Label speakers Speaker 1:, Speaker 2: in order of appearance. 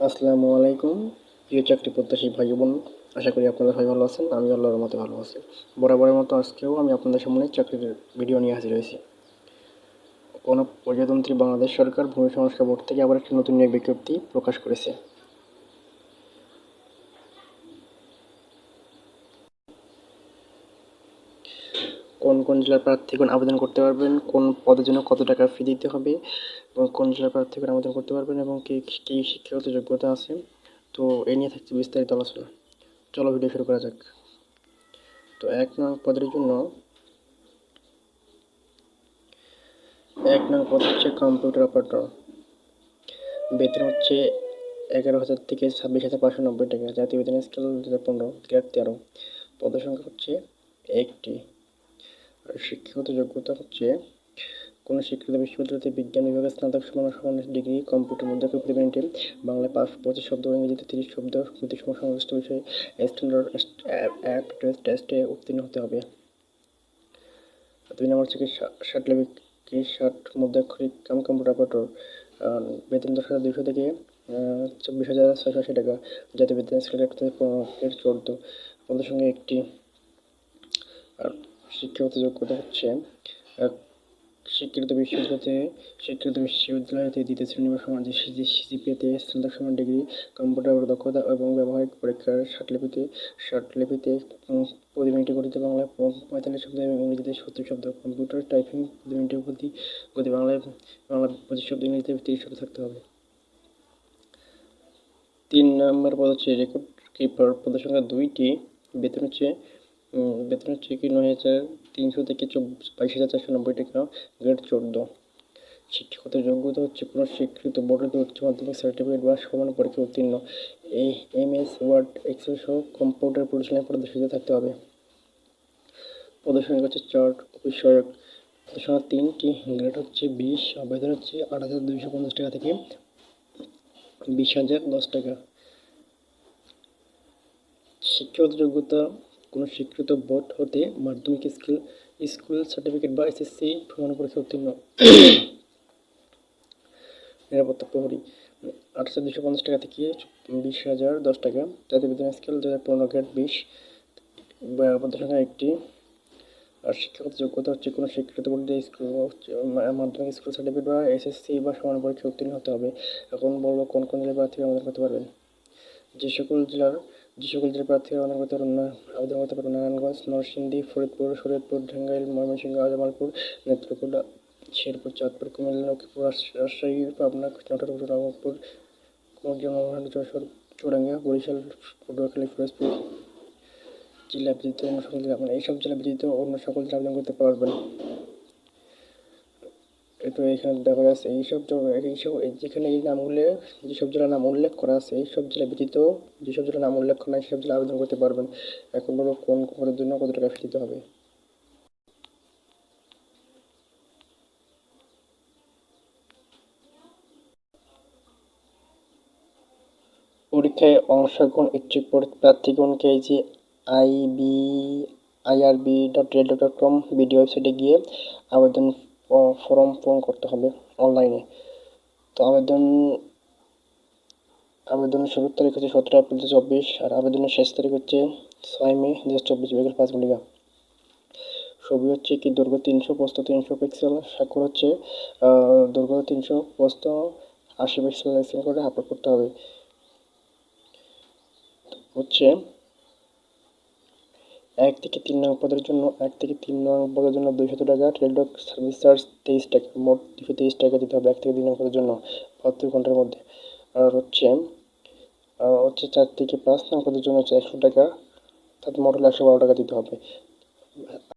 Speaker 1: আসসালামু আলাইকুম প্রিয় চাকরি প্রত্যাশী ভাই বোন, আশা করি আপনারা সবাই ভালো আছেন। আমি আল্লাহর মতে ভালো আছি। বরাবরের মতো আজকেও আমি আপনাদের সামনে চাকরির ভিডিও নিয়ে হাজির হয়েছি। গণপ্রজাতন্ত্রী বাংলাদেশ সরকার ভূমি সংস্কার বোর্ড থেকে আবার একটি নতুন নিয়োগ বিজ্ঞপ্তি প্রকাশ করেছে। কোন কোন জেলার প্রার্থীগণ আবেদন করতে পারবেন, কোন পদের জন্য কত টাকা ফি দিতে হবে, এবং কোন জেলার প্রার্থীগণ আবেদন করতে পারবেন এবং কী শিক্ষাগত যোগ্যতা আছে, তো এই নিয়ে থাকছে বিস্তারিত আলোচনা। চলো ভিডিও শুরু করা যাক। তো 1 নং পদের জন্য 1 নং পদ হচ্ছে কম্পিউটার অপারেটর। বেতন হচ্ছে 11,000 থেকে 26,590 টাকা। জাতীয় বেতন স্কেল 2015, গ্রেড 13। পদের সংখ্যা হচ্ছে 1টি। আর শিক্ষাগত যোগ্যতা হচ্ছে কোনো স্বীকৃত বিশ্ববিদ্যালয়তে বিজ্ঞান বিভাগে স্নাতক সমান ডিগ্রি, কম্পিউটার মুদ্রাকে প্রতি মিনিটে বাংলায় 25 শব্দ, ইংরেজিতে 30 শব্দ, গতিসম সংশ্লিষ্ট বিষয়ে স্ট্যান্ডার্ড অ্যাপটিটিউড টেস্টে উত্তীর্ণ হতে হবে। 2 নম্বর হচ্ছে কি 60 মধ্যাক্ষরিক কম্পিউটার অপারেটর। বেতন 10,200 থেকে 24,680 টাকা। জাতীয় বেতন স্কেল 14। পদের সঙ্গে একটি। আর শিক্ষাগত যোগ্যতা হচ্ছে স্বীকৃত বিশ্ববিদ্যালয়তে দ্বিতীয় শ্রেণী বা সমান সিজিপিএতে স্নাতক সমান ডিগ্রি, কম্পিউটার দক্ষতা এবং ব্যবহারিক পরীক্ষার ষাটলিপিতে প্রতি মিনিটে গতিতে বাংলায় 45 শব্দ এবং ইংরেজিতে 70 শব্দ, কম্পিউটার টাইপিং প্রতি মিনিটে গতি বাংলা 25 শব্দ, ইংরেজিতে 30 শব্দ থাকতে হবে। 3 নম্বর পদ হচ্ছে রেকর্ড কিপার। পদের সংখ্যা 2টি। বেতন হচ্ছে কি 9,300 থেকে 22,490 টাকা। গ্রেড 14। শিক্ষাগত যোগ্যতা হচ্ছে কোনো স্বীকৃত বোর্ডের উচ্চ মাধ্যমিক সার্টিফিকেট বা সমান পরীক্ষায় উত্তীর্ণ। এই MS ওয়ার্ড এক্সেল সহ কম্পিউটার পরিচালনায় পারদর্শিতা থাকতে হবে। পদের সংখ্যা হচ্ছে 4 অফিস সহায়ক। পদের সংখ্যা 3টি। গ্রেড হচ্ছে 20। বেতন হচ্ছে 8,250 টাকা থেকে 20,010 টাকা। শিক্ষাগত যোগ্যতা কোনো স্বীকৃত বোর্ড হতে মাধ্যমিক স্কুল সার্টিফিকেট বা SSC প্রমাণ পরীক্ষা উত্তীর্ণ। নিরাপত্তা প্রহরী 8,250 টাকা থেকে 20,010 টাকা। জাতীয় বেতন স্কেল 2015, গ্রেড 20। পদের সংখ্যা 1টি। আর শিক্ষাগত যোগ্যতা হচ্ছে কোনো স্বীকৃত বোর্ডে মাধ্যমিক স্কুল সার্টিফিকেট বা SSC বা সমান পরীক্ষা উত্তীর্ণ হতে হবে। এখন বলবো কোন কোন জেলার প্রার্থী আবেদন করতে পারবেন। যে সকল জেলার প্রার্থীরা আবেদন করতে পারবেন: নারায়ণগঞ্জ, নরসিংদী, ফরিদপুর, শরীয়তপুর, টাঙ্গাইল, ময়মনসিংহ, জামালপুর, নেত্রকোনা, শেরপুর, চাঁদপুর, কুমিল্লা, লক্ষ্মীপুর, রাজশাহী, পাবনা, নাটোর, রংপুর, কুড়িগ্রাম, যশোর, চুয়াডাঙ্গা, বরিশাল, পটুয়াখালী, ফিরোজপুর জেলা ব্যতীত অন্য সকল জেলা এইসব জেলা ব্যতীত অন্য সকল জেলা আবেদন করতে পারবেন। তো এখানে দেখা যাচ্ছে যেখানে এই নামগুলো, যেসব জেলার নাম উল্লেখ করা আছে, এইসব জেলা ব্যতীত যেসব জেলার নাম উল্লেখ করা নাই সেসব জেলা আবেদন করতে পারবেন। এখন বলো কোন পদের জন্য কত টাকা ফি দিতে হবে। পরীক্ষায় অংশগ্রহণ ইচ্ছুক প্রার্থীগণকে যে irb.railway.com বিডি ওয়েবসাইটে গিয়ে আবেদন ফর্ম পূরণ করতে হবে অনলাইনে। তো আবেদনের শুরুর তারিখ হচ্ছে 17 এপ্রিল 2024, আর আবেদনের শেষ তারিখ হচ্ছে 6 মে 2024, বিকেল 5 ঘটিকা। ছবি হচ্ছে কি দৈর্ঘ্য 300, প্রস্থ 300 পিক্সেল, স্বাক্ষর হচ্ছে দৈর্ঘ্য 300, প্রস্থ 80 পিক্সেল স্ক্যান করে আপলোড করতে হবে। হচ্ছে 1 থেকে 3 নং পদের জন্য 200 টাকা, টেলিটক সার্ভিস চার্জ 23 টাকা, মোট 223 টাকা দিতে হবে 1 থেকে 3 নং পদের জন্য 72 ঘন্টার মধ্যে। আর হচ্ছে 4 থেকে 5 নং পদের জন্য হচ্ছে 100 টাকা, তাতে মোট হলো 112 টাকা দিতে হবে।